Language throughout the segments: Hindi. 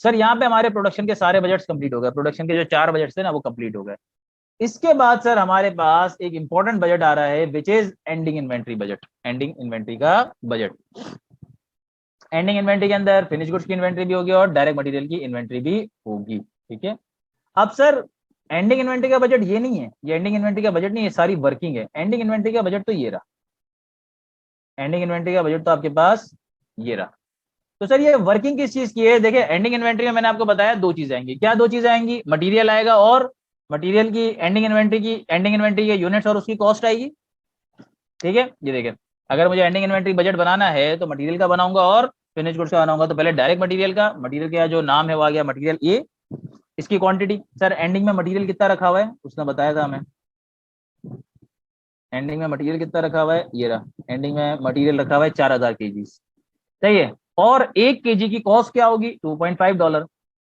सर यहाँ पे हमारे प्रोडक्शन के सारे बजट्स कंप्लीट हो गए, प्रोडक्शन के जो 4 बजट्स थे ना वो कंप्लीट हो गए। इसके बाद सर हमारे पास एक इंपॉर्टेंट बजट आ रहा है which is ending inventory budget, ending inventory का बजट। एंडिंग इन्वेंट्री के अंदर फिनिश गुड्स की इन्वेंट्री भी होगी और डायरेक्ट मटेरियल की इन्वेंट्री भी होगी, ठीक है। अब सर एंडिंग इन्वेंट्री का बजट ये नहीं है, ये एंडिंग इन्वेंट्री का बजट नहीं है, सारी वर्किंग है। एंडिंग इन्वेंट्री का बजट तो ये रहा, एंडिंग इन्वेंट्री का बजट तो आपके पास ये रहा। तो सर ये वर्किंग किस चीज की है? देखिए एंडिंग इन्वेंट्री में मैंने आपको बताया 2 चीजें आएंगी। क्या 2 चीजें आएंगी? मटेरियल आएगा और मटेरियल की एंडिंग इन्वेंट्री की, एंडिंग इन्वेंट्री के यूनिट्स और उसकी कॉस्ट आएगी, ठीक है। ये देखिए अगर मुझे एंडिंग इन्वेंट्री बजट बनाना है तो मटेरियल का बनाऊंगा और फिनिश गुड्स का बनाऊंगा। तो पहले डायरेक्ट मटेरियल का, मटेरियल का जो नाम है वो आ गया मटेरियल ए, इसकी क्वांटिटी। सर एंडिंग में मटेरियल कितना रखा हुआ है उसने बताया था हमें, एंडिंग में मटेरियल कितना रखा हुआ है, ये रहा। एंडिंग में मटेरियल रखा हुआ है 4000 केजी, सही है। और 1 केजी की कॉस्ट क्या होगी? $2.5।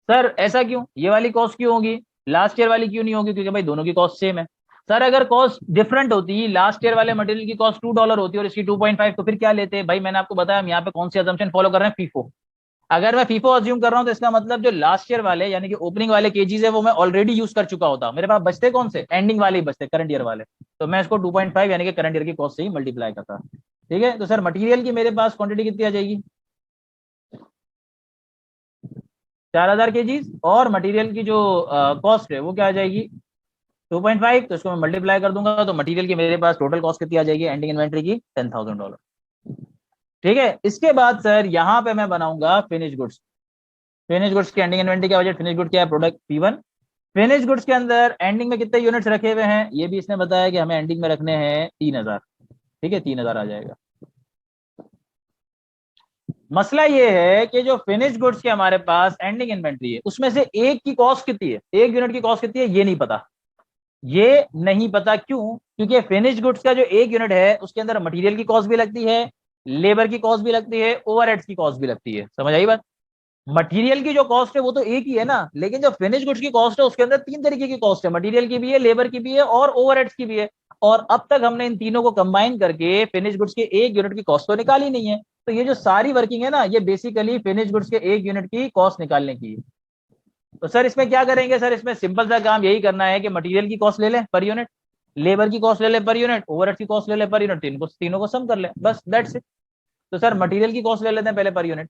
सर ऐसा क्यों, ये वाली कॉस्ट क्यों होगी, लास्ट ईयर वाली क्यों नहीं होगी? क्योंकि भाई दोनों की कॉस्ट सेम है। सर अगर कॉस्ट डिफरेंट होती, लास्ट ईयर वाले मटेरियल की कॉस्ट $2 होती और इसकी 2.5, तो फिर क्या लेते भाई? मैंने आपको बताया हम यहाँ पे कौन सी अजम्पशन फॉलो कर रहे हैं, फीफो। अगर मैं फीफो अज्यूम कर रहा हूं तो इसका मतलब जो लास्ट ईयर वाले यानी कि ओपनिंग वाले केजीज है वो मैं ऑलरेडी यूज कर चुका होता, मेरे पास बचते कौन से? एंडिंग वाले ही बचते, करंट ईयर वाले। तो मैं इसको 2.5 यानी कि करंट ईयर की कॉस्ट से ही मल्टीप्लाई करता, ठीक है। तो सर मटेरियल की मेरे पास क्वांटिटी कितनी आ जाएगी? 4000 केजीज, और मटेरियल की जो कॉस्ट है वो क्या आ जाएगी? 2.5। तो इसको मैं मल्टीप्लाई कर दूंगा तो मटेरियल की मेरे पास टोटल कॉस्ट कितनी आ जाएगी एंडिंग इन्वेंट्री की? $10,000, ठीक है। इसके बाद सर यहाँ पे मैं बनाऊंगा फिनिश गुड्स। फिनिश गुड्स की एंडिंग इन्वेंट्री का बजट, फिनिश गुड क्या है? Product P1। फिनिश गुड्स के अंदर एंडिंग में कितने यूनिट्स रखे हुए हैं ये भी इसने बताया कि हमें एंडिंग में रखने हैं 3000, ठीक है। 3000 आ जाएगा। मसला ये है कि जो फिनिश गुड्स के हमारे पास एंडिंग इन्वेंट्री है उसमें से एक की कॉस्ट कितनी है, एक यूनिट की कॉस्ट कितनी है ये नहीं पता। ये नहीं पता क्यों? क्योंकि फिनिश गुड्स का जो एक यूनिट है उसके अंदर मटेरियल की कॉस्ट भी लगती है, लेबर की कॉस्ट भी लगती है, ओवरहेड्स की कॉस्ट भी लगती है। समझ आई बात? मटेरियल की जो कॉस्ट है वो तो एक ही है ना, लेकिन जो फिनिश गुड्स की कॉस्ट है उसके अंदर 3 तरीके की कॉस्ट है, मटेरियल की भी है, लेबर की भी है और ओवरहेड्स की भी है। और अब तक हमने इन तीनों को कंबाइन करके फिनिश गुड्स के एक यूनिट की कॉस्ट तो निकाली नहीं है। तो ये जो सारी वर्किंग है ना ये बेसिकली फिनिश गुड्स के एक यूनिट की कॉस्ट निकालने की है। तो सर इसमें क्या करेंगे? सर इसमें सिंपल सा काम यही करना है कि मटेरियल की कॉस्ट ले लें पर यूनिट, लेबर की कॉस्ट ले लें पर यूनिट, ओवरहेड की कॉस्ट ले लें पर यूनिट, तीनों को सम कर लें, बस दैट्स इट। तो सर मटेरियल की कॉस्ट ले लेते हैं पहले पर यूनिट।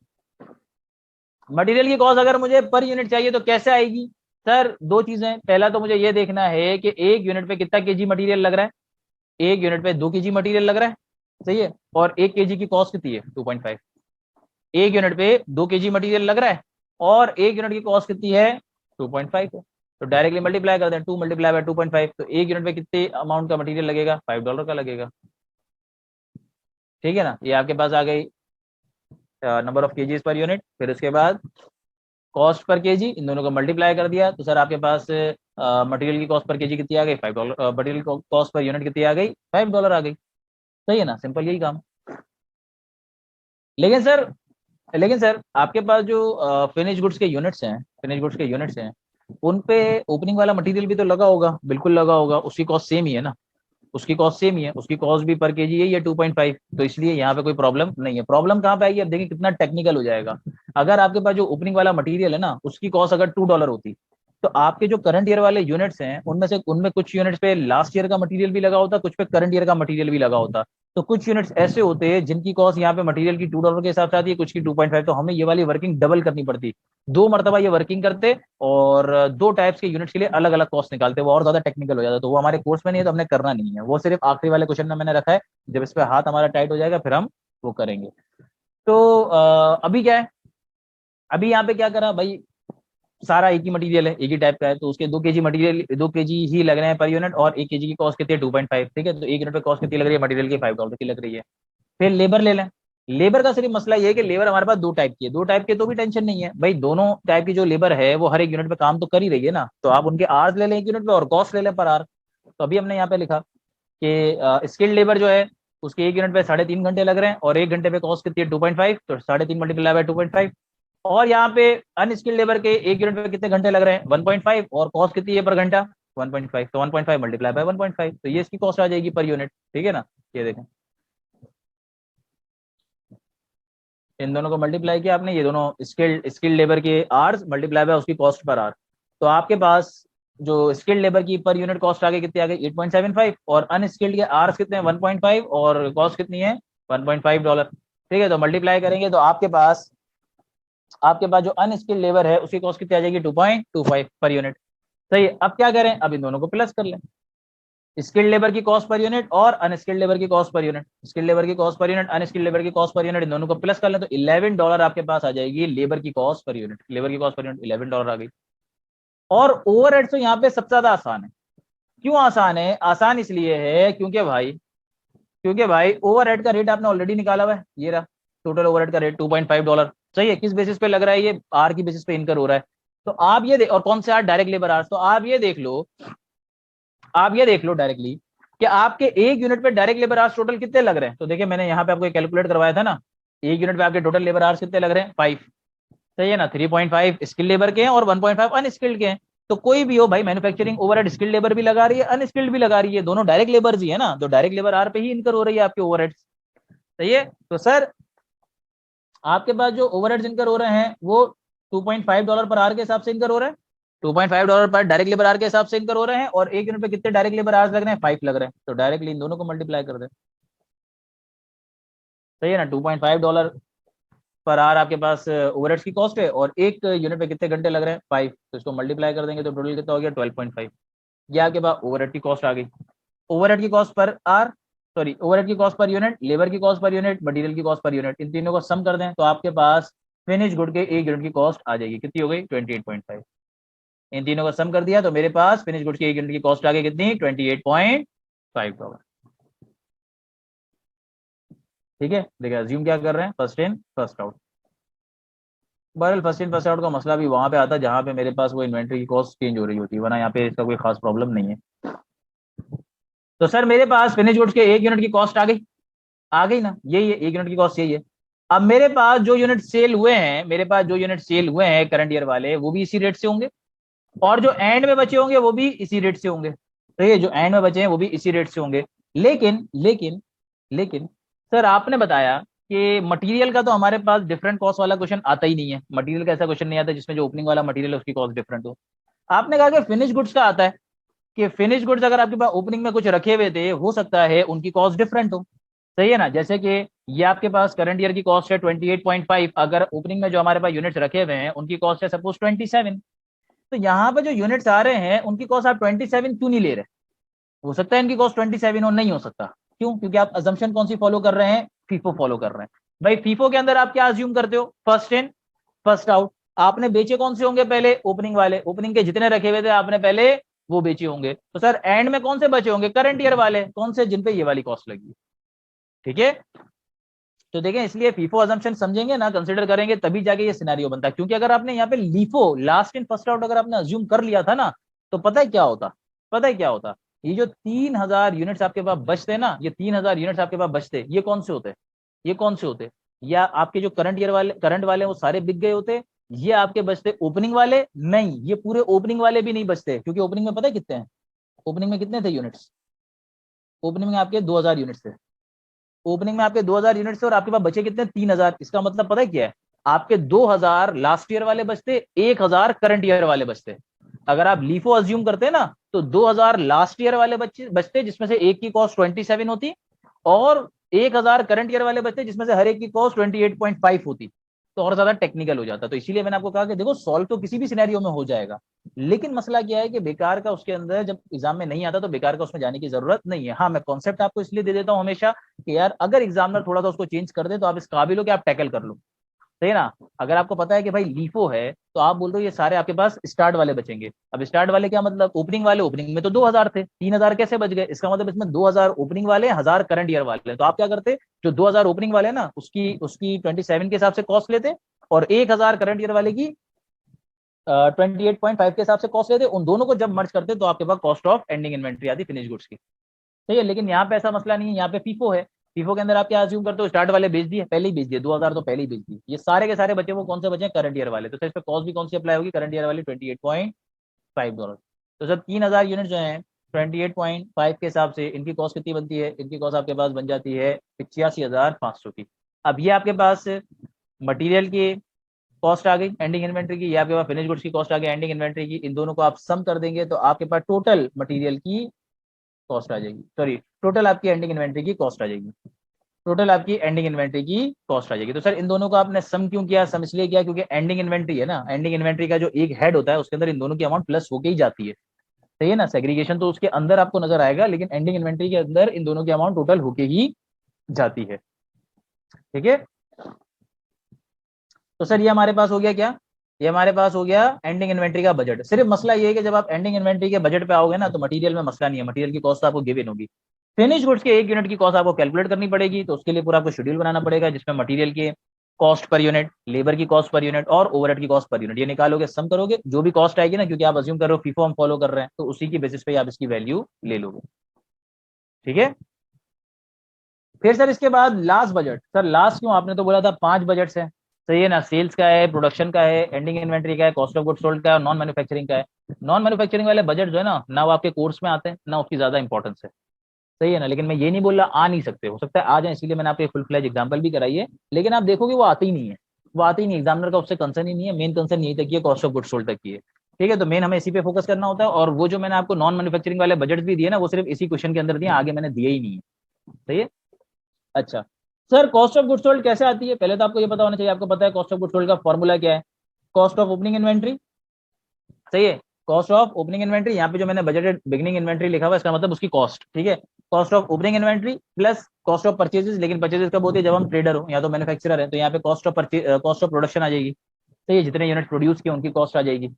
मटेरियल की कॉस्ट अगर मुझे पर यूनिट चाहिए तो कैसे आएगी? सर 2 चीजें, पहला तो मुझे ये देखना है कि एक यूनिट पे कितना केजी मटेरियल लग रहा है। एक यूनिट पे 2 केजी मटेरियल लग रहा है, सही है। और 1 केजी की कॉस्ट कितनी है? 2.5। एक यूनिट पे 2 केजी मटेरियल लग रहा है और एक यूनिट की कॉस्ट कितनी है? 2.5 है। तो डायरेक्टली मल्टीप्लाई कर दें, 2 मल्टीप्लाई बाय 2.5, तो एक यूनिट पे कितने अमाउंट का मटेरियल लगेगा? $5 का लगेगा, ठीक है ना। ये आपके पास आ गई number of KGs per unit. फिर उसके बाद कॉस्ट पर केजी, इन दोनों को मल्टीप्लाई कर दिया तो सर आपके पास मटेरियल की कॉस्ट पर केजी कितनी आ गई? $5। मटेरियल कॉस्ट पर यूनिट कितनी आ गई? $5 आ गई, सही है ना, सिंपल यही काम। लेकिन सर आपके पास जो फिनिश गुड्स के यूनिट्स हैं, फिनिश गुड्स के यूनिट्स हैं उन पे ओपनिंग वाला मटेरियल भी तो लगा होगा, बिल्कुल लगा होगा, उसकी कॉस्ट सेम ही है ना, उसकी कॉस्ट सेम ही है, उसकी कॉस्ट भी पर केजी यही है 2.5। तो इसलिए यहाँ पे कोई प्रॉब्लम नहीं है। प्रॉब्लम कहाँ पे आएगी? अब देखिए कितना टेक्निकल हो जाएगा। अगर आपके पास जो ओपनिंग वाला मटेरियल है ना उसकी कॉस्ट अगर $2 होती तो आपके जो करंट ईयर वाले यूनिट्स हैं उनमें कुछ यूनिट्स पे लास्ट ईयर का मटेरियल भी लगा होता, कुछ पे करंट ईयर का मटेरियल भी लगा होता। तो कुछ यूनिट्स ऐसे होते हैं जिनकी कॉस्ट यहाँ पे मटेरियल की $2 के हिसाब से आती है, कुछ की 2.5। तो हमें ये वाली वर्किंग डबल करनी पड़ती, 2 मरतबा ये वर्किंग करते और 2 टाइप्स के यूनिट्स के लिए अलग अलग कॉस्ट निकालते, वो और ज्यादा टेक्निकल हो जाता। तो वो हमारे कोर्स में नहीं है तो हमने करना नहीं है, वो सिर्फ आखिरी वाले क्वेश्चन में मैंने रखा है। जब इस पे हाथ हमारा टाइट हो जाएगा फिर हम वो करेंगे। तो अभी क्या है, अभी यहाँ पे क्या करा भाई, सारा एक ही मटेरियल है, एक ही टाइप का है, तो उसके 2 केजी मटेरियल, 2 केजी ही लग रहे हैं पर यूनिट और 1 केजी की कॉस्ट कितनी है? 2.5, ठीक है। तो एक यूनिट पे कॉस्ट कितनी लग रही है मटेरियल की? $5 की लग रही है। फिर लेबर ले लें। लेबर का सिर्फ मसला ये है कि लेबर हमारे पास 2 टाइप की है, 2 टाइप के तो भी टेंशन नहीं है भाई, दोनों टाइप की जो लेबर है वो हर एक यूनिट पे काम तो कर ही रही है ना, तो आप उनके आवर्स ले लें एक यूनिट पे और कॉस्ट ले लें पर आवर। तो अभी हमने यहाँ पे लिखा कि स्किल्ड लेबर जो है उसके एक यूनिट पे 3.5 घंटे लग रहे हैं और एक घंटे पे कॉस्ट कितनी है? 2.5, तो 3.5 मल्टीप्लाई बाय 2.5। और यहाँ पे अनस्किल्ड लेबर के एक यूनिट पे कितने घंटे लग रहे हैं? 1.5, और कॉस्ट कितनी है पर घंटा? 1.5, तो 1.5 मल्टीप्लाई बाय 1.5, तो ये इसकी कॉस्ट आ जाएगी पर यूनिट, ठीक है ना। ये देखें इन दोनों को मल्टीप्लाई किया आपने, ये दोनों स्किल्ड लेबर के आवर्स मल्टीप्लाई बाय उसकी कॉस्ट पर आवर, तो आपके पास जो स्किल्ड लेबर की पर यूनिट कॉस्ट आ गई कितनी आ गई 8.75, और अनस्किल्ड के आवर्स कितने हैं 1.5, और कॉस्ट कितनी है $1.5। ठीक है, तो मल्टीप्लाई करेंगे तो आपके पास जो अनस्किल्ड लेबर है उसकी कॉस्ट कितनी आ जाएगी 2.25 पर यूनिट। सही है, अब क्या करें, अब इन दोनों को प्लस कर लें, स्किल्ड लेबर की कॉस्ट पर यूनिट और अनस्किल्ड लेबर की cost per unit, skilled labour की cost per unit unskilled labour की कॉस्ट पर यूनिट, इन दोनों को प्लस कर लें तो $11 आपके पास आ जाएगी लेबर की कॉस्ट पर यूनिट, लेबर की कॉस्ट पर यूनिट $11 आ गई। और ओवरहेड तो यहाँ पे सबसे ज्यादा आसान है। क्यों आसान है? आसान इसलिए है क्योंकि भाई ओवरहेड का रेट आपने ऑलरेडी निकाला हुआ है, ये रहा टोटल ओवरहेड का रेट $2.5। सही है, किस बेसिस पे लग रहा है? ये आर की बेसिस पे इनकर हो रहा है। तो आप ये और कौन से आर? Direct labour hours. तो आप ये देख लो डायरेक्टली कि आपके एक यूनिट पे डायरेक्ट लेबर आवर्स टोटल कितने लग रहे हैं। तो देखिए मैंने यहाँ पे आपको कैलकुलेट करवाया था ना, एक यूनिट पे आपके टोटल लेबर आवर्स कितने लग रहे हैं 5। सही है ना, 3.5 स्किल्ड लेबर के हैं और 1.5 अनस्किल्ड के हैं। तो कोई भी हो भाई, मैन्युफैक्चरिंग ओवरहेड स्किल्ड लेबर भी लगा रही है, अनस्किल्ड भी लगा रही है, दोनों डायरेक्ट लेबर ही है ना, तो डायरेक्ट लेबर आर पे ही इनकर हो रही है आपके ओवरहेड। सही है, तो सर आपके पास जो ओवरहेड इनकर हो रहे हैं वो $2.5 पर आवर के हिसाब से इनकर हो रहे हैं, $2.5 पर डायरेक्ट लेबर आवर के हिसाब से इनकर हो रहे हैं, और एक यूनिट पे कितने डायरेक्ट लेबर आवर्स लग रहे हैं 5 लग रहे हैं, तो डायरेक्टली इन दोनों को मल्टीप्लाई कर दें। सही है ना, $2.5 पर आवर आपके पास ओवरहेड्स की कॉस्ट है, और एक यूनिट पे कितने घंटे लग रहे हैं 5, तो इसको मल्टीप्लाई कर देंगे तो टोटल कितना हो गया 12.5। ये आपके पास ओवरहेड की कॉस्ट आ गई। ओवरहेड की कॉस्ट पर आर, सॉरी ओवरहेड की कॉस्ट पर यूनिट, लेबर की कॉस्ट पर यूनिट, मटेरियल की कॉस्ट पर यूनिट, इन तीनों को सम कर दें तो आपके पास फिनिश गुड के एक यूनिट की कॉस्ट आ जाएगी, कितनी हो गई 28.5। इन तीनों को सम कर दिया तो मेरे पास फिनिश गुड्स की एक यूनिट की कॉस्ट आ गई कितनी $28.5। ठीक है, देखिए अज्यूम क्या कर रहे हैं, फर्स्ट इन फर्स्ट आउट। बहरहाल फर्स्ट इन फर्स्ट आउट का मसला भी वहां पे आता है जहां पे मेरे पास वो इन्वेंट्री की कॉस्ट चेंज हो रही होती है, वरना यहाँ पे इसका कोई खास प्रॉब्लम नहीं है। तो सर मेरे पास फिनिश गुड्स के एक यूनिट की कॉस्ट आ गई ना, यही है एक यूनिट की कॉस्ट, यही है। अब मेरे पास जो यूनिट सेल हुए हैं, करंट ईयर वाले, वो भी इसी रेट से होंगे, और जो एंड में बचे होंगे वो भी इसी रेट से होंगे। तो ये जो एंड में बचे हैं वो भी इसी रेट से होंगे। लेकिन लेकिन लेकिन सर आपने बताया कि मटेरियल का तो हमारे पास डिफरेंट कॉस्ट वाला क्वेश्चन आता ही नहीं है, मटेरियल का ऐसा क्वेश्चन नहीं आता जिसमें जो ओपनिंग वाला मटेरियल है उसकी कॉस्ट डिफरेंट हो। आपने कहा कि फिनिश गुड्स का आता है, कि फिनिश गुड्स अगर आपके पास ओपनिंग में कुछ रखे हुए थे हो सकता है उनकी कॉस्ट डिफरेंट हो। सही है ना, जैसे कि ये आपके पास करंट ईयर की कॉस्ट है 28.5, अगर ओपनिंग में जो हमारे पास यूनिट्स रखे हुए हैं उनकी कॉस्ट है सपोज 27, तो यहाँ पे जो यूनिट्स आ रहे हैं उनकी कॉस्ट आप 27 क्यों नहीं ले रहे? हो सकता है इनकी कॉस्ट 27 और नहीं हो सकता, क्यों? क्योंकि आप अजम्पशन कौन सी फॉलो कर रहे हैं, फीफो फॉलो कर रहे हैं। भाई फीफो के अंदर आप क्या अज्यूम करते हो, फर्स्ट इन फर्स्ट आउट। आपने बेचे कौन से होंगे पहले, ओपनिंग वाले, ओपनिंग के जितने रखे हुए थे आपने पहले वो बेचे होंगे, तो सर एंड में कौन से बचे होंगे, करंट ईयर वाले, कौन से जिन पे ये वाली कॉस्ट लगी। ठीक है, तो देखें इसलिए फीफो अजम्पशन समझेंगे ना, कंसिडर करेंगे, तभी जाके ये सिनेरियो बनता है। क्योंकि अगर आपने यहाँ पे LIFO last in first out अगर आपने अज्यूम कर लिया था ना, तो पता है क्या होता, ये जो 3000 यूनिट्स आपके पास बचते ना, ये 3000 यूनिट्स आपके पास बचते, ये कौन से होते, या आपके जो करंट वाले वो सारे बिक गए होते, ये आपके बचते ओपनिंग वाले, नहीं ये पूरे ओपनिंग वाले भी नहीं बचते, क्योंकि ओपनिंग में पता है कितने हैं, ओपनिंग में कितने थे यूनिट्स, ओपनिंग में आपके 2000 यूनिट्स थे, ओपनिंग में आपके 2000 यूनिट से, और आपके पास बचे कितने 3000। इसका मतलब पता है क्या है, आपके 2000 लास्ट ईयर वाले बचते, 1000 करंट ईयर वाले बचते। अगर आप लीफो अज्यूम करते ना तो 2000 लास्ट ईयर वाले बचते जिसमें से एक की कॉस्ट 27 होती, और 1000 करंट ईयर वाले बचते जिसमें से हर एक की कॉस्ट 28.5 होती, तो और ज्यादा टेक्निकल हो जाता। तो इसीलिए मैंने आपको कहा कि देखो सॉल्व तो किसी भी सिनेरियो में हो जाएगा, लेकिन मसला क्या है कि बेकार का उसके अंदर जब एग्जाम में नहीं आता तो बेकार का उसमें जाने की जरूरत नहीं है। हाँ मैं कॉन्सेप्ट आपको इसलिए दे देता हूं हमेशा कि यार अगर एग्जामिनर थोड़ा सा उसको चेंज कर दे तो आप इस काबिल हो कि आप टैकल कर लो। सही ना, अगर आपको पता है कि भाई लीफो है तो आप बोल दो ये सारे आपके पास स्टार्ट वाले बचेंगे। अब स्टार्ट वाले क्या मतलब, ओपनिंग वाले, ओपनिंग में तो 2000 थे, 3000 कैसे बच गए, इसका मतलब इसमें 2000 ओपनिंग वाले, 1000 करंट ईयर वाले, तो आप क्या करते, जो 2000 ओपनिंग वाले ना उसकी उसकी 27 के हिसाब से कॉस्ट लेते, और 1000 करंट ईयर वाले की 28.5 के हिसाब से कॉस्ट लेते, उन दोनों को जब मर्ज करते तो आपके पास कॉस्ट ऑफ एंडिंग इन्वेंट्री आती फिनिश गुड्स की। सही है, लेकिन यहाँ पे ऐसा मसला नहीं है, यहाँ पे फीफो है। फीफो के अंदर आप क्या अज्यूम करते हो, स्टार्ट वाले बेच दिए, पहले ही बेच दिए 2000 तो पहले ही बेच दिए, ये सारे के सारे बचे वो कौन से बचे, करंट ईयर वाले, तो सर इस पे कॉस्ट भी कौन सी अप्लाई होगी, करंट ईयर वाली $28.5। तो सर 3000 यूनिट जो है 28.5 के हिसाब से इनकी कॉस्ट कितनी बनती है, इनकी कॉस्ट आपके पास बन जाती है 85,500 की। अब ये आपके पास मटेरियल की कॉस्ट आ गई एंडिंग इन्वेंट्री की, या आपके पास फिनिश गुड्स की कॉस्ट आ गई एंडिंग इन्वेंट्री की, इन दोनों को आप सम कर देंगे तो आपके पास टोटल मटेरियल की कॉस्ट आ जाएगी, सॉरी टोटल आपकी एंडिंग इन्वेंट्री की कॉस्ट आ जाएगी, टोटल आपकी एंडिंग इन्वेंट्री की कॉस्ट आ जाएगी। तो सर इन दोनों को आपने सम क्यों किया? सम इसलिए किया क्योंकि एंडिंग इन्वेंट्री है ना, एंडिंग इन्वेंट्री का जो एक हेड होता है उसके अंदर इन दोनों की अमाउंट प्लस होके ही जाती है, सही है ना। सेग्रीगेशन तो उसके अंदर आपको नजर आएगा, लेकिन एंडिंग इन्वेंट्री के अंदर इन दोनों की अमाउंट टोटल होके ही जाती है, ठीक है। तो सर ये हमारे पास हो गया क्या? ये हमारे पास हो गया एंडिंग इन्वेंट्री का बजट। सिर्फ मसला ये है कि जब आप एंडिंग इन्वेंट्री के बजट पे आओगे ना तो मटेरियल में मसला नहीं है, मटेरियल की कॉस्ट आपको गिवन होगी। फिनिश गुड्स के एक यूनिट की कॉस्ट आपको कैलकुलेट करनी पड़ेगी, तो उसके लिए पूरा आपको शेड्यूल बनाना पड़ेगा जिसमें मटेरियल के कॉस्ट पर यूनिट, लेबर की कॉस्ट पर यूनिट और ओवरहेड की कॉस्ट पर यूनिट ये निकालोगे, सम करोगे, जो भी कॉस्ट आएगी ना, क्योंकि आप अज्यूम कर रहे हो फीफो हम फॉलो कर रहे हैं, तो उसी की बेसिस पे आप इसकी वैल्यू ले लोगे, ठीक है। फिर सर इसके बाद लास्ट बजट। सर लास्ट क्यों? आपने तो बोला था 5 बजट्स है, सही है ना। सेल्स का है, प्रोडक्शन का है, एंडिंग इन्वेंट्री का है, कॉस्ट ऑफ गुड्स सोल्ड का है और नॉन मैन्युफैक्चरिंग का है। नॉन मैन्युफैक्चरिंग वाले बजट जो है ना वो आपके कोर्स में आते हैं ना उसकी ज्यादा इंपॉर्टेंस है, सही है ना। लेकिन मैं ये नहीं बोल रहा आ नहीं सकते, हो सकता है आ जाए, इसीलिए मैंने आपको फुल फ्लैज एग्जांपल भी कराई है, लेकिन आप देखोगे वो आते ही नहीं है, वो आते ही नहीं, एग्जामिनर का उससे कंसर्न ही नहीं है, मेन कंसर्न यही तक की है, कॉस्ट ऑफ गुड्स सोल्ड तक की है, ठीक है। तो मेन हमें इसी पे फोकस करना होता है, और वो जो मैंने आपको नॉन मैन्युफैक्चरिंग वाले बजट भी दिए ना वो सिर्फ इसी क्वेश्चन के अंदर दिए, आगे मैंने दिए ही नहीं है, सही है। अच्छा sir cost of goods sold कैसे आती है? पहले तो आपको ये पता होना चाहिए, आपको पता है कॉस्ट ऑफ गुड्स सोल्ड का फॉर्मूला क्या है? कॉस्ट ऑफ ओपनिंग इन्वेंट्री, सही है। कॉस्ट ऑफ ओपनिंग इन्वेंट्री, यहाँ पे जो मैंने बजटेड बिगिनिंग इन्वेंट्री लिखा हुआ है इसका मतलब उसकी कॉस्ट, ठीक है। Cost of opening inventory plus cost of purchases, लेकिन परचेजेस कब होती है? जब हम ट्रेडर हो या तो मैन्युफैक्चरर है, तो यहाँ पे कॉस्ट ऑफ प्रोडक्शन आ जाएगी, सही है, जितने यूनिट प्रोड्यूस किए उनकी कॉस्ट आ जाएगी।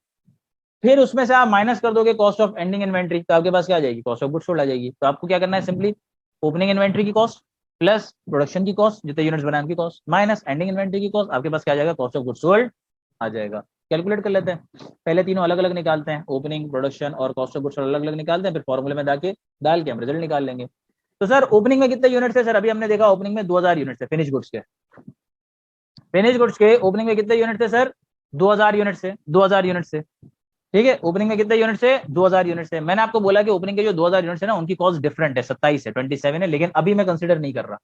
फिर उसमें से आप माइनस कर दोगे कॉस्ट ऑफ एंडिंग इन्वेंट्री, तो आपके पास क्या आ जाएगी? कॉस्ट ऑफ गुड्स सोल्ड आ जाएगी। तो आपको क्या करना है? सिंपली ओपनिंग इन्वेंट्री की कॉस्ट प्लस प्रोडक्शन की कॉस्ट, जितने यूनिट्स बनाए उनकी कॉस्ट, माइनस एंडिंग इन्वेंट्री की कॉस्ट, आपके पास क्या आ जाएगा? कॉस्ट ऑफ गुड्स सोल्ड आ जाएगा। कैलकुलेट कर लेते हैं, पहले तीनों अलग अलग निकालते हैं, ओपनिंग, प्रोडक्शन और कॉस्ट ऑफ गुड्स सोल्ड अलग अलग निकालते हैं, फिर फॉर्मूले में डाल के हम रिजल्ट निकाल लेंगे। तो सर ओपनिंग में कितने यूनिट्स है? सर अभी हमने देखा ओपनिंग में 2000 यूनिट्स है फिनिश गुड्स के, फिनिश गुड्स के ओपनिंग में कितने यूनिट थे सर? 2000 यूनिट से, 2000 यूनिट से, ठीक है। ओपनिंग में कितने यूनिट से? 2000 यूनिट से। मैंने आपको बोला कि ओपनिंग के जो 2000 यूनिट है ना उनकी कॉस्ट डिफरेंट है, 27 है, 27 है, लेकिन अभी मैं कंसिडर नहीं कर रहा,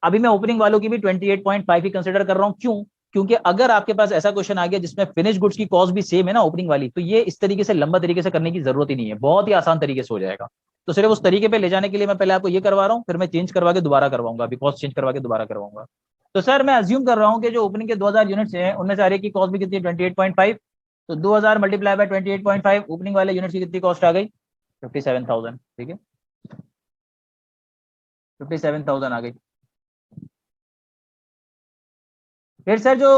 अभी मैं ओपनिंग वालों की भी 28.5 ही कंसिडर कर रहा हूं। क्यों? क्योंकि अगर आपके पास ऐसा क्वेश्चन आ गया जिसमें फिनिश गुड्स की कॉस्ट भी सेम है ना ओपनिंग वाली, तो ये इस तरीके से लंबा तरीके से करने की जरूरत ही नहीं है, बहुत ही आसान तरीके से हो जाएगा। तो सिर्फ उस तरीके पे ले जाने के लिए मैं पहले आपको ये करवा रहा हूँ, फिर मैं चेंज करवा के दोबारा करवाऊंगा, अभी कॉस्ट चेंज करवा के दोबारा करवाऊंगा। तो सर मैं अज्यूम कर रहा हूँ कि जो ओपनिंग के 2000 यूनिट्स हैं उनमें से हर एक की कॉस्ट भी कितनी है? 28.5। तो 2000 मल्टीप्लाई बाय 28.5, ओपनिंग वाले यूनिट्स की कितनी कॉस्ट आ गई? 57,000, ठीक है, 57,000 आ गई। फिर सर जो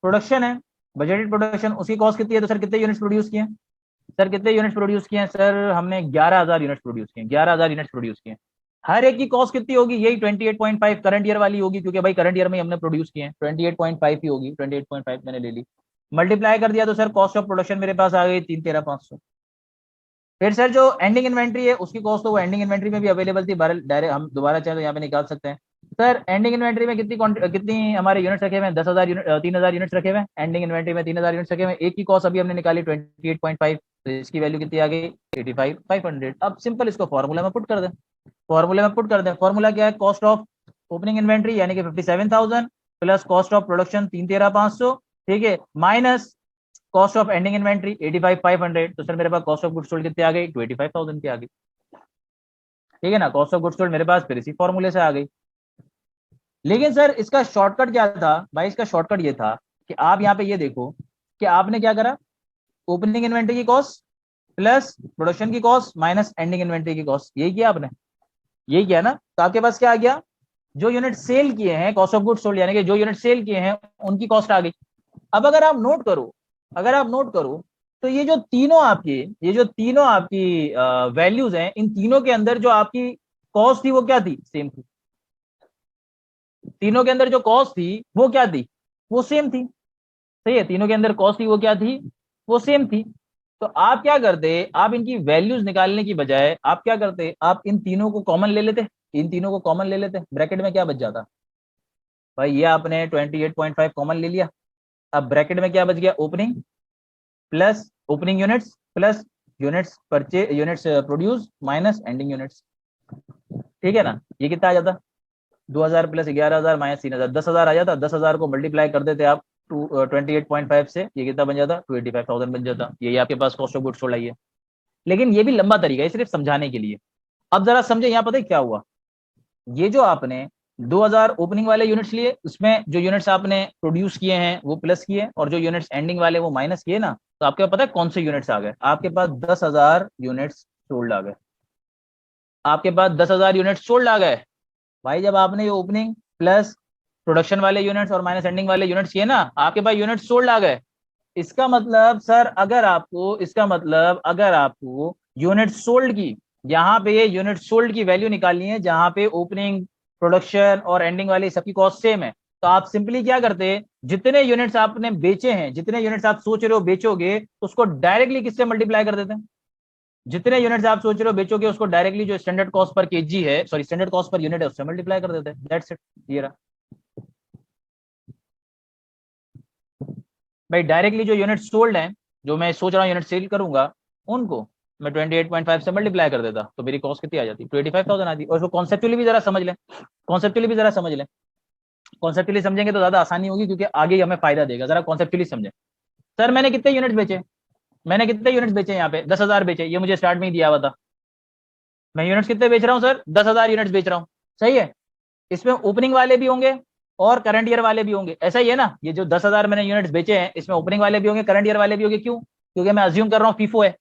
प्रोडक्शन है, बजटेड प्रोडक्शन, उसकी कॉस्ट कितनी है? तो सर कितने यूनिट्स प्रोड्यूस किए? सर कितने यूनिट्स प्रोड्यूस किए हैं? सर हमने 11,000 यूनिट्स प्रोड्यूस किए, 11,000 यूनिट्स प्रोड्यूस किए। हर एक की कॉस्ट कितनी होगी? यही 28.5 करंट ईयर वाली होगी, क्योंकि भाई करंट ईयर में ही हमने प्रोड्यूस किए हैं, 28.5 ही होगी, 28.5 मैंने ले ली, मल्टीप्लाई कर दिया, तो सर कॉस्ट ऑफ प्रोडक्शन मेरे पास आ गई 313,500। फिर सर जो एंडिंग इन्वेंट्री है उसकी कॉस्ट, तो वो एंडिंग इन्वेंट्री में भी अवेलेबल थी, डायरेक्ट हम दोबारा चाहे तो यहाँ पे निकाल सकते हैं। सर एंडिंग इन्वेंट्री में कितनी हमारे यूनिट्स रखे हुए हैं? 10,000 यूनिट, 3,000 यूनिट्स रखे हुए हैं एंडिंग इन्वेंट्री में, 3,000 यूनिट्स रखे हुए हैं। एक की कॉस्ट अभी हमने निकाली 28.5, तो इसकी वैल्यू कितनी आ गई? 85,500। अब सिंपल इसको फॉर्मूला में पुट कर दें, फॉर्मूला में पुट कर दें। फॉर्मूला क्या है? कॉस्ट ऑफ ओपनिंग इन्वेंट्री यानी कि 57,000 प्लस कॉस्ट ऑफ प्रोडक्शन 313,500, ठीक है, minus cost of ending inventory 85,500। तो सर मेरे पास कॉस्ट ऑफ गुड्स सोल्ड कितने आ गई? 25,000 की आ गई, ठीक है ना। कॉस्ट ऑफ गुड्स सोल्ड मेरे पास फिर इसी फॉर्मूले से आ गई। लेकिन सर इसका शॉर्टकट क्या था भाई? इसका शॉर्टकट ये था कि आप यहाँ पे ये देखो कि आपने क्या करा, ओपनिंग इन्वेंट्री की कॉस्ट प्लस प्रोडक्शन की कॉस्ट माइनस एंडिंग इन्वेंट्री की कॉस्ट, यही किया आपने, यही किया ना। तो आपके पास क्या आ गया? जो यूनिट सेल किए हैं, कॉस्ट ऑफ गुड्स सोल्ड यानी कि जो यूनिट सेल किए हैं उनकी कॉस्ट आ गई। अब अगर आप नोट करो, अगर आप नोट करो, तो ये जो तीनों आपकी वैल्यूज हैं, इन तीनों के अंदर जो आपकी कॉस्ट थी वो क्या थी? सेम थी। तीनों के अंदर जो कॉस्ट थी वो क्या थी? वो सेम थी, सही है। तीनों के अंदर कॉस्ट थी वो क्या थी? वो सेम थी। तो आप क्या करते? आप इनकी वैल्यूज निकालने की बजाय आप क्या करते? आप इन तीनों को कॉमन ले लेते, इन तीनों को कॉमन ले लेते, ब्रैकेट में क्या बच जाता भाई? ये आपने 28.5 कॉमन ले लिया, अब ब्रैकेट में क्या बच गया? Opening plus opening units plus units produce minus ending units, ठीक है ना। ये कितना आ जाता? 2000 प्लस 11,000 माइनस 3,000, 10,000 आ जाता। 10,000 को मल्टीप्लाई कर देते आप 28.5 से, ये कितना बन जाता? 285,000 बन जाता। यही आपके पास कॉस्ट ऑफ गुड्स सोल्ड आई है। लेकिन ये भी लंबा तरीका है सिर्फ समझाने के लिए। अब जरा समझे यहाँ, पता है क्या हुआ? ये जो आपने 2000 ओपनिंग वाले यूनिट्स लिए, उसमें जो यूनिट्स आपने प्रोड्यूस किए हैं वो प्लस किए, और जो यूनिट्स एंडिंग वाले वो माइनस किए ना, तो आपके पता है कौन से यूनिट्स आ गए? आपके पास 10,000 यूनिट्स सोल्ड आ गए। आपके पास 10,000 यूनिट्स सोल्ड आ गए भाई। जब आपने ये ओपनिंग प्लस प्रोडक्शन वाले यूनिट्स और माइनस एंडिंग वाले यूनिट्स किए ना, आपके पास यूनिट्स सोल्ड आ गए। इसका मतलब सर, अगर आपको यूनिट सोल्ड की, यहाँ पे ये यूनिट सोल्ड की वैल्यू निकालनी है, जहां पे ओपनिंग प्रोडक्शन और एंडिंग वाली सबकी कॉस्ट सेम है, तो आप सिंपली क्या करते? जितने यूनिट्स आपने बेचे हैं, जितने यूनिट्स आप सोच रहे हो बेचोगे, उसको डायरेक्टली किससे मल्टीप्लाई कर देते हैं? जितने यूनिट्स आप सोच रहे हो बेचोगे, उसको डायरेक्टली जो स्टैंडर्ड कॉस्ट पर केजी है, sorry standard cost per unit है, उससे मल्टीप्लाई कर देते हैं। That's it. ये रहा भाई, डायरेक्टली जो यूनिट सोल्ड है, जो मैं सोच रहा हूँ यूनिट सेल करूंगा, उनको मैं 28.5 से मल्टीप्लाई कर देता, तो मेरी कॉस्ट कितनी आ जाती? 25,000 आती। और उसको कॉन्सेप्चुअली भी जरा समझ लें, कॉन्सेप्चुअली भी जरा समझ लें। कॉन्सेप्चुअली समझेंगे तो ज्यादा आसानी होगी, क्योंकि आगे हमें फायदा देगा। जरा कॉन्सेप्चुअली समझें। सर मैंने कितने यूनिट्स बेचे? मैंने कितने यूनिट्स बेचे? यहाँ पे 10,000 बेचे, ये मुझे स्टार्ट में ही दिया हुआ था। मैं यूनिट्स कितने बेच रहा हूँ सर? 10,000 यूनिट्स बेच रहा हूँ। सही है। इसमें ओपनिंग वाले भी होंगे और करंट ईयर वाले भी होंगे, ऐसा ही है ना? ये जो 10,000 मैंने यूनिट्स बेचे हैं, इसमें ओपनिंग वाले भी होंगे, करंट ईयर वाले भी होंगे। क्यों? क्योंकि मैं अज्यूम कर रहा हूँ फीफो है।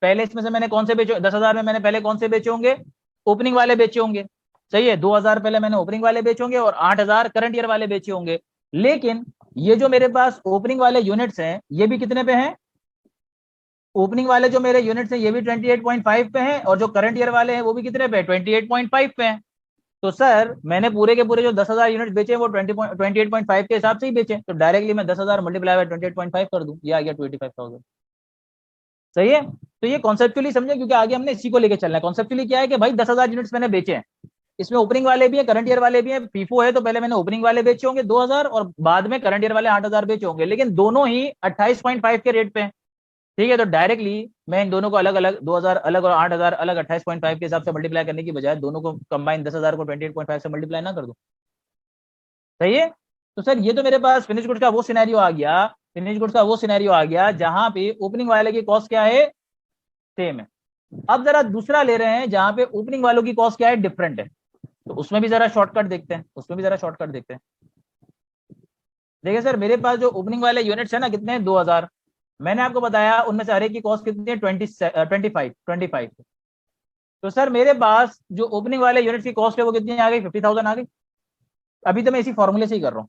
पहले इसमें से मैंने कौन से बेचे? 10,000 में मैंने पहले कौन से बेचे होंगे? ओपनिंग वाले बेचे होंगे। सही है। 2,000 पहले मैंने ओपनिंग वाले बेचे होंगे और 8,000 करंट ईयर वाले बेचे होंगे। लेकिन ये जो मेरे पास ओपनिंग वाले यूनिट्स हैं, ये भी कितने पे हैं? ओपनिंग वाले जो मेरे यूनिट्स हैं, ये भी 28.5 पे हैं, और जो करंट ईयर वाले हैं वो भी कितने पे? 28.5 पे हैं। तो सर मैंने पूरे के पूरे जो 10,000 यूनिट बेचे वो 28.5 के हिसाब से ही बेचे, तो डायरेक्टली मैं 10,000 मल्टीप्लाई बाय 28.5 कर दूं, ये आ गया 25,000। सही है। तो ये कॉन्सेप्चुअली समझे, क्योंकि आगे हमने इसी को लेकर चलना है। कॉन्सेप्चुअली क्या है कि भाई 10,000 यूनिट्स मैंने बेचे हैं, इसमें ओपनिंग वाले भी है, करंट ईयर वाले भी हैं। फीफो है तो पहले मैंने ओपनिंग वाले बेचे होंगे 2,000, और बाद में करंट ईयर वाले 8,000 बेचे होंगे, लेकिन दोनों ही 28.5 के रेट पे हैं। ठीक है। तो डायरेक्टली मैं इन दोनों को अलग अलग, 2,000 अलग और 8,000 अलग, 28.5 के हिसाब से मल्टीप्लाई करने की बजाय दोनों को कंबाइन 10,000 को 28.5 से मल्टीप्लाई ना कर दूं। सही है। तो सर ये तो मेरे पास फिनिश गुड्स का वो सिनेरियो आ गया, फिनिश गुड्स का वो सिनेरियो आ गया जहां पे ओपनिंग वाले की कॉस्ट क्या है? सेम है। अब जरा दूसरा ले रहे हैं जहां पे ओपनिंग वालों की कॉस्ट क्या है? डिफरेंट है। तो उसमें भी जरा शॉर्टकट देखते हैं, उसमें भी जरा शॉर्टकट देखते हैं। देखिए सर, मेरे पास जो ओपनिंग वाले यूनिट्स है ना, कितने हैं? 2,000। मैंने आपको बताया उनमें से हर एक की कॉस्ट कितनी है? 25। तो सर मेरे पास जो ओपनिंग वाले यूनिट्स की कॉस्ट है वो कितनी आ गई? 50,000 आ गई। अभी तो मैं इसी फॉर्मूले से ही कर रहा हूँ।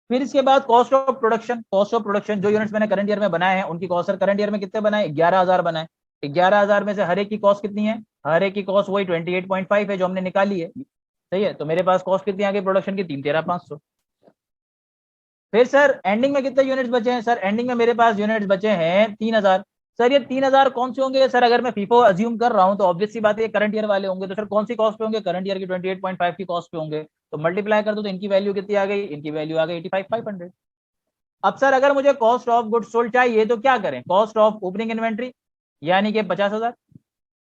फिर इसके बाद cost of production, cost of production जो यूनिट्स मैंने करंट ईयर में बनाए हैं उनकी कॉस्ट। सर करंट ईयर में कितने बनाए? 11,000 बनाए। 11,000 में से हर एक की कॉस्ट कितनी है? हर एक की कॉस्ट वही 28.5 है जो हमने निकाली है। सही है। तो मेरे पास कॉस्ट कितनी आ गई प्रोडक्शन की? 3,13,500। फिर सर एंडिंग में कितने यूनिट्स बचे हैं? सर एंडिंग में मेरे पास यूनिट्स बचे हैं 3,000। सर ये 3,000 कौन से होंगे? सर अगर मैं फीफो अज्यूम कर रहा हूं तो ऑब्वियस सी बात है करंट ईयर वाले होंगे। तो सर कौन सी कॉस्ट पे होंगे? करंट ईयर की 28.5 की कॉस्ट पे होंगे। तो मल्टीप्लाई कर दो तो इनकी वैल्यू कितनी आ गई? इनकी वैल्यू आ गई 85,500। अब सर अगर मुझे कॉस्ट ऑफ गुड्स सोल्ड चाहिए तो क्या करें? कॉस्ट ऑफ ओपनिंग इन्वेंट्री यानी कि 50,000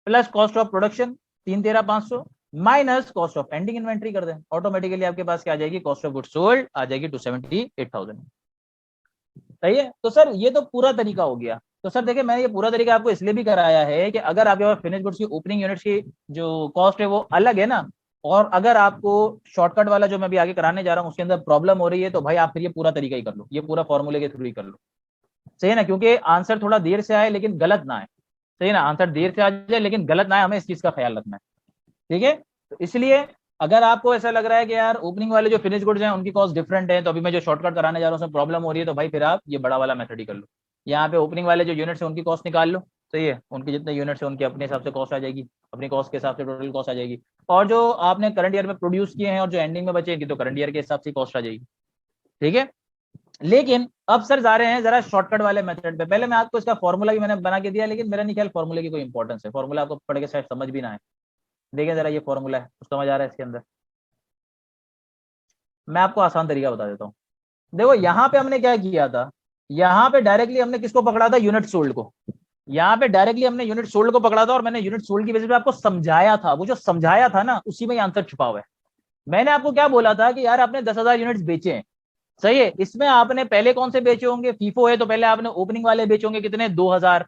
plus cost of production 3,13,500 minus cost of ending inventory कर दें। ऑटोमेटिकली आपके पास क्या आ जाएगी? कॉस्ट ऑफ गुड्स सोल्ड आ जाएगी 278,000। सही है। तो सर ये तो पूरा तरीका हो गया। तो सर देखिए, मैंने ये पूरा तरीका आपको इसलिए भी कराया है कि अगर आपके पास फिनिश गुड्स की ओपनिंग यूनिट्स की जो कॉस्ट है वो अलग है ना, और अगर आपको शॉर्टकट वाला जो मैं भी आगे कराने जा रहा हूँ उसके अंदर प्रॉब्लम हो रही है, तो भाई आप फिर ये पूरा तरीका ही कर लो, ये पूरा फॉर्मूले के थ्रू ही कर लो। सही है ना? क्योंकि आंसर थोड़ा देर से आए लेकिन गलत ना आए। सही है ना? आंसर देर से आ जाए लेकिन गलत ना आए, हमें इस चीज का ख्याल रखना है। ठीक है। तो इसलिए अगर आपको ऐसा लग रहा है कि यार ओपनिंग वाले जो फिनिश गुड्स हैं उनकी कॉस्ट डिफरेंट है, तो अभी मैं जो शॉर्टकट कराने जा रहा हूँ उसमें प्रॉब्लम हो रही है, तो भाई फिर आप ये बड़ा वाला मेथड ही कर लो। यहाँ पे ओपनिंग वाले जो यूनिट्स है उनकी कॉस्ट निकाल लो। सही है। उनके जितने यूनिट्स है उनके अपने हिसाब से कॉस्ट आ जाएगी, अपनी कॉस्ट के हिसाब से टोटल कॉस्ट आ जाएगी। और जो आपने करंट ईयर में प्रोड्यूस किए हैं और जो एंडिंग में बचेगी तो करंट ईयर के हिसाब से कॉस्ट आ जाएगी। ठीक है। लेकिन अब सर जा रहे हैं जरा शॉर्टकट वाले मेथड पे। पहले मैं आपको इसका फॉर्मूला भी मैंने बना के दिया, लेकिन मेरा नहीं ख्याल फॉर्मूले की कोई इंपॉर्टेंस है, फॉर्मूला आपको पढ़ के शायद समझ भी ना आए। देखिए जरा, ये फॉर्मूला है, कुछ समझ आ रहा है इसके अंदर? मैं आपको आसान तरीका बता देता हूँ। देखो यहाँ पे हमने क्या किया था, यहाँ पे डायरेक्टली हमने किसको पकड़ा था? यूनिट सोल्ड को। यहाँ पे डायरेक्टली हमने यूनिट सोल्ड को पकड़ा था और मैंने यूनिट सोल्ड की वजह से आपको समझाया था। वो जो समझाया था ना, उसी में आंसर छुपा हुआ है। मैंने आपको क्या बोला था कि यार आपने 10,000 यूनिट्स बेचे हैं, सही है, इसमें आपने पहले कौन से बेचे होंगे, फीफो है तो पहले आपने ओपनिंग वाले बेचे होंगे कितने, 2,000,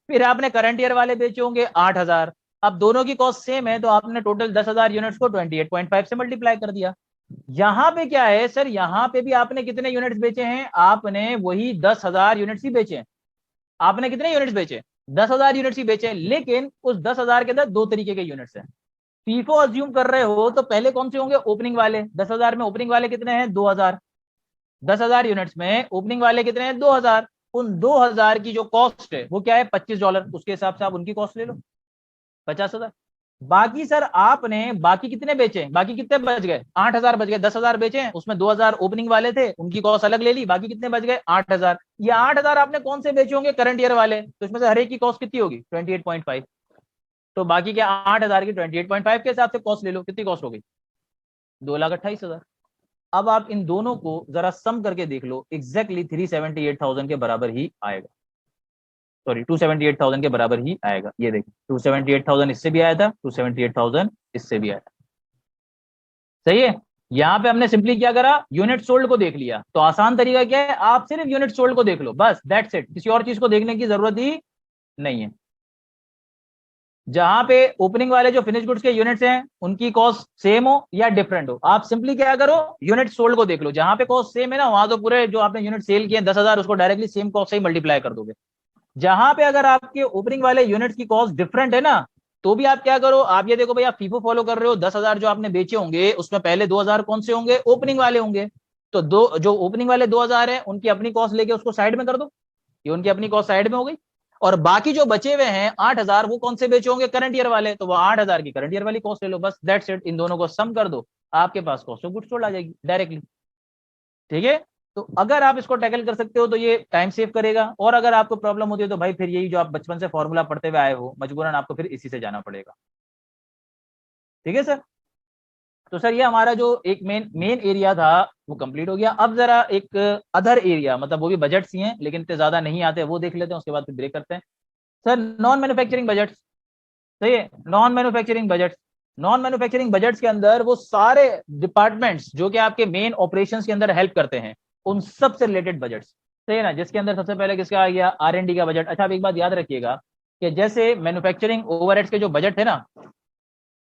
फिर आपने करंट ईयर वाले बेचे होंगे 8,000। अब दोनों की कॉस्ट सेम है तो आपने टोटल 10,000 यूनिट्स को 28.5 से मल्टीप्लाई कर दिया। यहां पे क्या है सर, यहां पे भी आपने कितने यूनिट्स बेचे हैं, आपने वही 10,000 यूनिट्स ही बेचे हैं। आपने कितने यूनिट्स बेचे, 10,000 यूनिट्स ही बेचे, लेकिन उस 10,000 के अंदर दो तरीके के यूनिट्स हैं। फीफो अज्यूम कर रहे हो तो पहले कौन से होंगे, ओपनिंग वाले, 10,000 में ओपनिंग वाले कितने हैं, 2,000, 10,000 यूनिट्स में ओपनिंग वाले कितने हैं, 2,000। उन 2,000 की जो कॉस्ट है वो क्या है, $25, उसके हिसाब से आप उनकी कॉस्ट ले लो, 50,000। बाकी सर आपने बाकी कितने बेचे, बाकी कितने बच गए, 8,000 बच गए, 10,000 बेचे हैं उसमें 2,000 ओपनिंग वाले थे, उनकी कॉस्ट अलग ले ली, बाकी कितने बच गए, 8,000। ये 8,000 आपने कौन से बेचे होंगे, करंट ईयर वाले, तो इसमें से हर एक की कॉस्ट कितनी होगी, 28.5। तो बाकी के 8,000 की 28.5 के हिसाब से कॉस्ट ले लो, कितनी कॉस्ट हो गई, 2,28,000। अब आप इन दोनों को जरा सम करके देख लो, एग्जैक्टली 378,000 के बराबर ही आएगा, सॉरी 278,000 के बराबर ही आएगा। ये देखो 278,000 इससे भी आया था, 278,000 इससे भी आया था, सही है। यहाँ पे हमने सिंपली क्या करा, यूनिट सोल्ड को देख लिया। तो आसान तरीका क्या है, आप सिर्फ यूनिट सोल्ड को देख लो, बस दैट्स इट, किसी और चीज को देखने की जरूरत ही नहीं है। जहां पे ओपनिंग वाले जो फिनिश गुड्स के यूनिट्स हैं उनकी कॉस्ट सेम हो या डिफरेंट हो, आप सिंपली क्या करो, यूनिट सोल्ड को देख लो। जहां पे कॉस्ट सेम है ना, वहां तो पूरे जो आपने यूनिट सेल किए 10,000 उसको डायरेक्टली सेम कॉस्ट से ही मल्टीप्लाई कर दोगे। जहां पे अगर आपके ओपनिंग वाले यूनिट्स की कॉस्ट डिफरेंट है ना, तो भी आप क्या करो, आप ये देखो भाई, आप फीफो फॉलो कर रहे हो, 10,000 जो आपने बेचे होंगे उसमें पहले 2,000 कौन से होंगे, ओपनिंग वाले होंगे। तो दो जो ओपनिंग वाले 2,000 है उनकी अपनी कॉस्ट लेके उसको साइड में कर दो, ये उनकी अपनी कॉस्ट साइड में हो गई। और बाकी जो बचे हुए हैं 8,000 वो कौन से बेचे होंगे, करंट ईयर वाले, तो वो 8,000 की करंट ईयर वाली कॉस्ट ले लो, बस दैट्स इट। इन दोनों को सम कर दो, आपके पास कॉस्ट ऑफ गुड्स सोल्ड आ जाएगी डायरेक्टली, ठीक है। तो अगर आप इसको टैकल कर सकते हो तो ये टाइम सेव करेगा, और अगर आपको प्रॉब्लम होती है तो भाई फिर यही जो आप बचपन से फॉर्मूला पढ़ते हुए आए हो, मजबूरन आपको फिर इसी से जाना पड़ेगा, ठीक है सर। तो सर ये हमारा जो एक मेन मेन एरिया था वो कंप्लीट हो गया। अब जरा एक अदर एरिया, मतलब वो भी बजट्स ही हैं लेकिन इतने ज्यादा नहीं आते, वो देख लेते हैं, उसके बाद फिर ब्रेक करते हैं। सर नॉन मैन्युफैक्चरिंग बजट्स, सही है, non manufacturing budgets. Non manufacturing budgets के अंदर वो सारे डिपार्टमेंट्स जो कि आपके मेन ऑपरेशंस के अंदर हेल्प करते हैं, उन सब से रिलेटेड बजट्स, सही है ना। जिसके अंदर सबसे पहले किसका आ गया, R&D का बजट। अच्छा आप एक बात याद रखिएगा कि जैसे मैन्युफैक्चरिंग ओवरहेड्स के जो बजट थे ना,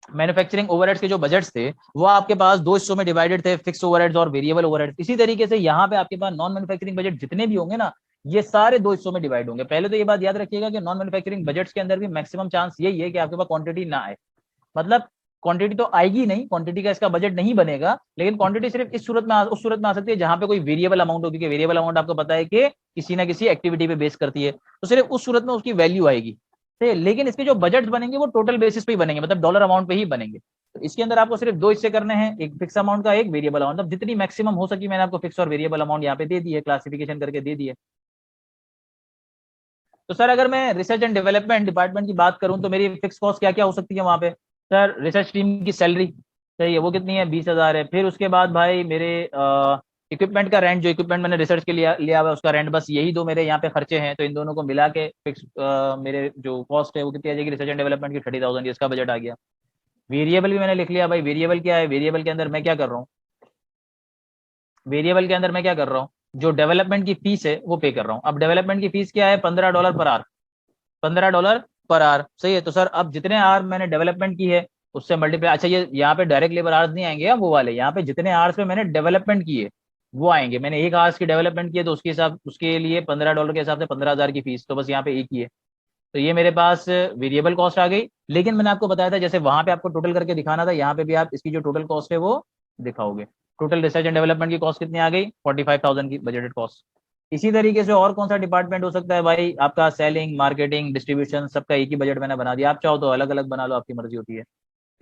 मैन्युफैक्चरिंग ओवरहेड्स के जो बजट्स थे वो आपके पास दो हिस्सों में डिवाइडेड थे, फिक्स ओवरहेड्स और वेरिएबल ओवरहेड्स। इसी तरीके से यहाँ पे आपके पास नॉन मैन्युफैक्चरिंग बजट जितने भी होंगे ना, ये सारे दो हिस्सों में डिवाइड होंगे। पहले तो ये बात याद रखिएगा कि नॉन मैन्युफैक्चरिंग बजट्स के अंदर भी मैक्सिमम चांस यही है कि आपके पास क्वांटिटी ना आए, मतलब क्वांटिटी तो आएगी नहीं, क्वांटिटी का इसका बजट नहीं बनेगा, लेकिन क्वांटिटी सिर्फ इस सूरत में उस सूरत में आ सकती है जहां पे कोई वेरिएबल अमाउंट होगी, क्योंकि वेरिएबल अमाउंट आपको पता है कि किसी ना किसी एक्टिविटी पे बेस करती है, तो सिर्फ उस सूरत में उसकी वैल्यू आएगी, ठीक है। लेकिन इसके जो बजट बनेंगे वो टोटल बेसिस पे ही बनेंगे, मतलब डॉलर अमाउंट पे ही बनेंगे। तो इसके अंदर आपको सिर्फ दो हिस्से करने हैं, एक फिक्स अमाउंट का, एक वेरिएबल अमाउंट। मतलब जितनी मैक्सिमम हो सकी मैंने आपको फिक्स और वेरिएबल अमाउंट यहाँ पे दे दी है, क्लासिफिकेशन करके दे दी है। तो सर अगर मैं रिसर्च एंड डेवलपमेंट डिपार्टमेंट की बात करूं तो मेरी फिक्स कॉस्ट क्या क्या हो सकती है वहां पे, सर रिसर्च टीम की सैलरी, सही है, वो कितनी है, 20,000 है। फिर उसके बाद भाई मेरे इक्विपमेंट का रेंट, जो इक्विपमेंट मैंने रिसर्च के लिए लिया हुआ है उसका रेंट, बस यही दो मेरे यहाँ पे खर्चे हैं। तो इन दोनों को मिला के फिक्स मेरे जो कॉस्ट है वो कितनी आ जाएगी रिसर्च एंड डेवलपमेंट की, 30,000, इसका बजट आ गया। वेरिएबल भी मैंने लिख लिया भाई, वेरिएबल क्या है, वेरिएबल के अंदर मैं क्या कर रहा हूँ, वेरिएबल के अंदर मैं क्या कर रहा हूँ, जो डेवलपमेंट की फीस है वो पे कर रहा हूँ। अब डेवलपमेंट की फीस क्या है, $15 पर आवर, $15 पर आवर, सही है। तो सर अब जितने आवर मैंने डेवलपमेंट की है उससे मल्टीप्लाई, अच्छा ये यहाँ पे डायरेक्ट लेबर आवर्स नहीं आएंगे वो वाले, यहाँ पे जितने आवर्स पे मैंने डेवलपमेंट की है वो आएंगे। मैंने 1 आवर्स की डेवलपमेंट की है तो उसके हिसाब, उसके लिए $15 के हिसाब से 15,000 की फीस, तो बस यहाँ पे एक ही है। तो ये मेरे पास वेरिएबल कॉस्ट आ गई। लेकिन मैंने आपको बताया था जैसे वहां पे आपको टोटल करके दिखाना था, यहाँ पे भी आप इसकी जो टोटल कॉस्ट है वो दिखाओगे। टोटल रिसर्च एंड डेवलपमेंट की कॉस्ट कितनी आ गई, 45,000 की बजटेड कॉस्ट। इसी तरीके से और कौन सा डिपार्टमेंट हो सकता है भाई, आपका सेलिंग, मार्केटिंग, डिस्ट्रीब्यूशन, सबका एक ही बजट मैंने बना दिया। आप चाहो तो अलग अलग बना लो, आपकी मर्जी होती है।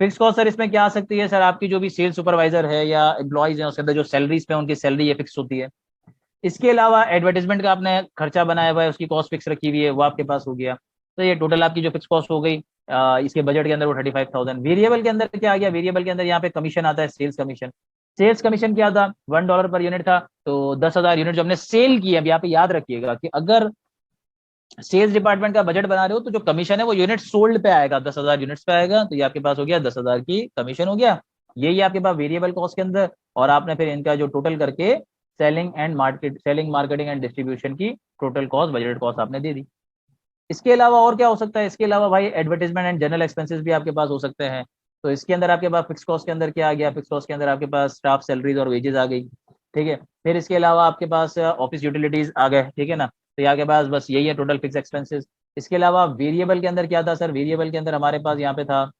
फिक्स कॉस्ट सर इसमें क्या आ सकती है, सर आपकी जो भी सेल्स सुपरवाइजर है या एम्प्लॉइज है उसके अंदर जो सैलरीज पे उनकी सैलरी ये फिक्स होती है। इसके अलावा एडवर्टाइजमेंट का आपने खर्चा बनाया हुआ है, उसकी कॉस्ट फिक्स रखी हुई है, वो आपके पास हो गया। तो ये टोटल आपकी जो फिक्स कॉस्ट हो गई इसके बजट के अंदर वो 35,000। वेरिएबल के अंदर क्या आ गया, वेरिएबल के अंदर यहाँ पे कमीशन आता है, सेल्स कमीशन। सेल्स कमीशन क्या था, $1 पर यूनिट था। तो 10,000 यूनिट जो हमने सेल किए, अब यहाँ पे याद रखिएगा कि अगर सेल्स डिपार्टमेंट का बजट बना रहे हो तो जो कमीशन है वो यूनिट सोल्ड पे आएगा, 10,000 यूनिट्स पे आएगा, तो ये आपके पास हो गया 10,000 की कमीशन हो गया। यही आपके पास वेरिएबल कॉस्ट के अंदर, और आपने फिर इनका जो टोटल करके सेलिंग मार्केटिंग एंड डिस्ट्रीब्यूशन की टोटल कॉस्ट, बजटेड कॉस्ट आपने दे दी। इसके अलावा और क्या हो सकता है, इसके अलावा भाई एडवर्टाइजमेंट एंड जनरल एक्सपेंसेस भी आपके पास हो सकते हैं। तो इसके अंदर आपके पास फिक्स कॉस्ट के अंदर क्या आ गया, फिक्स कॉस्ट के अंदर आपके पास स्टाफ सैलरीज और वेजेस आ गई, ठीक है। फिर इसके अलावा आपके पास ऑफिस यूटिलिटीज आ गए, ठीक है ना। तो यहाँ के पास बस यही है टोटल फिक्स एक्सपेंसेस। इसके अलावा वेरिएबल के अंदर क्या था सर, वेरिएबल के अंदर हमारे पास यहाँ पे था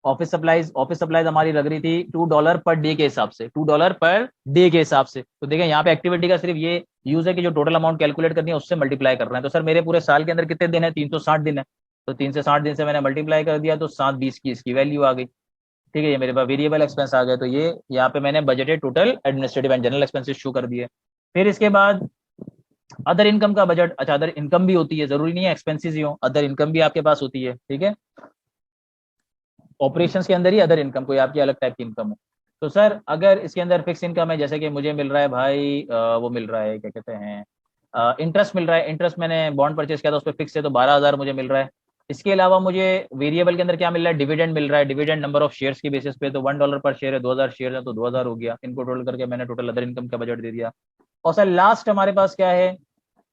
ऑफिस सप्लाईज हमारी लग रही थी $2 पर डे के हिसाब से, $2 पर डे के हिसाब से। तो देखें यहाँ पे एक्टिविटी का सिर्फ ये यूज है कि जो टोटल अमाउंट कैलकुलेट करनी है उससे मल्टीप्लाई कर रहे हैं। तो सर मेरे पूरे साल के अंदर कितने दिन है, 360 दिन है। तो 360 दिन से मैंने मल्टीप्लाई कर दिया तो 720 की इसकी वैल्यू आ गई, ठीक है। ये मेरे पास वेरिएबल एक्सपेंस आ गए। तो ये यहाँ पे मैंने budgeted total administrative and general expenses show कर दिए। फिर इसके बाद अदर इनकम का बजट, अच्छा अदर इनकम भी होती है, जरूरी नहीं है एक्सपेंसेस ही हो, अदर इनकम भी आपके पास होती है, ठीक है। ऑपरेशंस के अंदर ही अदर इनकम, कोई आपकी अलग टाइप की इनकम हो। तो सर अगर इसके अंदर फिक्स इनकम है, जैसे कि मुझे मिल रहा है भाई वो मिल रहा है क्या कहते हैं, इंटरेस्ट मिल रहा है, इंटरेस्ट मैंने बॉन्ड परचेस किया था उस पर फिक्स है तो 12,000 मुझे मिल रहा है। इसके अलावा मुझे वेरिएबल के अंदर क्या मिल रहा है, डिविडेंड मिल रहा है, डिविडेंड नंबर ऑफ शेयर्स की बेसिस पे, तो $1 पर शेयर है, 2,000 शेयर है तो 2,000 हो गया। इनको टोटल करके मैंने टोटल अदर इनकम का बजट दे दिया। और सर लास्ट हमारे पास क्या है,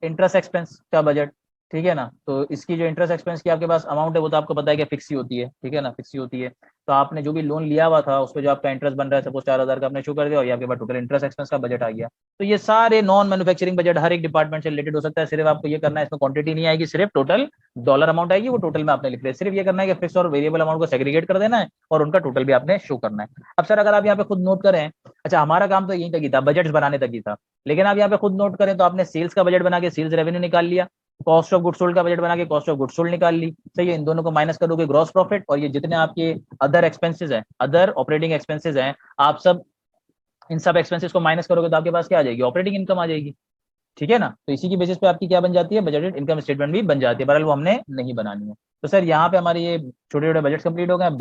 इंटरेस्ट एक्सपेंस का बजट, ठीक है ना। तो इसकी जो इंटरेस्ट एक्सपेंस की आपके पास अमाउंट है वो तो आपको पता है कि फिक्स ही होती है, ठीक है ना, फिक्स ही होती है। तो आपने जो भी लोन लिया हुआ था उस पर जो आपका इंटरेस्ट बन रहा है, सपोज 4,000 का आपने शो कर दिया और ये आपके पास टोटल इंटरेस्ट एक्सपेंस का बजट आ गया। तो ये सारे नॉन मैन्युफैक्चरिंग बजट हर एक डिपार्टमेंट से रिलेटेड हो सकता है, सिर्फ आपको ये करना है, इसमें क्वांटिटी नहीं आएगी, सिर्फ टोटल डॉलर अमाउंट आएगी, वो टोटल में आपने लिख लिया। सिर्फ ये करना है कि फिक्स और वेरिएबल अमाउंट को सेग्रीगेट कर देना है और उनका टोटल भी आपने शो करना है। अब सर अगर आप यहाँ पे खुद नोट करें, अच्छा हमारा काम तो यहीं तक ही था, बजट बनाने तक ही था, लेकिन आप यहाँ पे खुद नोट करें तो आपने सेल्स का बजट बना के सेल्स रेवेन्यू निकाल लिया, कॉस्ट ऑफ गुड्स सोल्ड का बजट बना के कॉस्ट ऑफ गुड्स सोल्ड निकाल ली, सही है। इन दोनों को माइनस करोगे ग्रॉस प्रॉफिट, और ये जितने आपके अदर एक्सपेंसेस हैं, अदर ऑपरेटिंग एक्सपेंसेस हैं, आप सब इन सब एक्सपेंसेस को माइनस करोगे तो आपके पास क्या आ जाएगी, ऑपरेटिंग इनकम आ जाएगी, ठीक है ना। तो इसी की बेसिस पे आपकी क्या बन जाती है, बजटेड इनकम स्टेटमेंट भी बन जाती है, बहरहाल वो हमने नहीं बनानी है। तो सर यहाँ पे हमारे ये छोटे छोटे बजट कंप्लीट हो गए।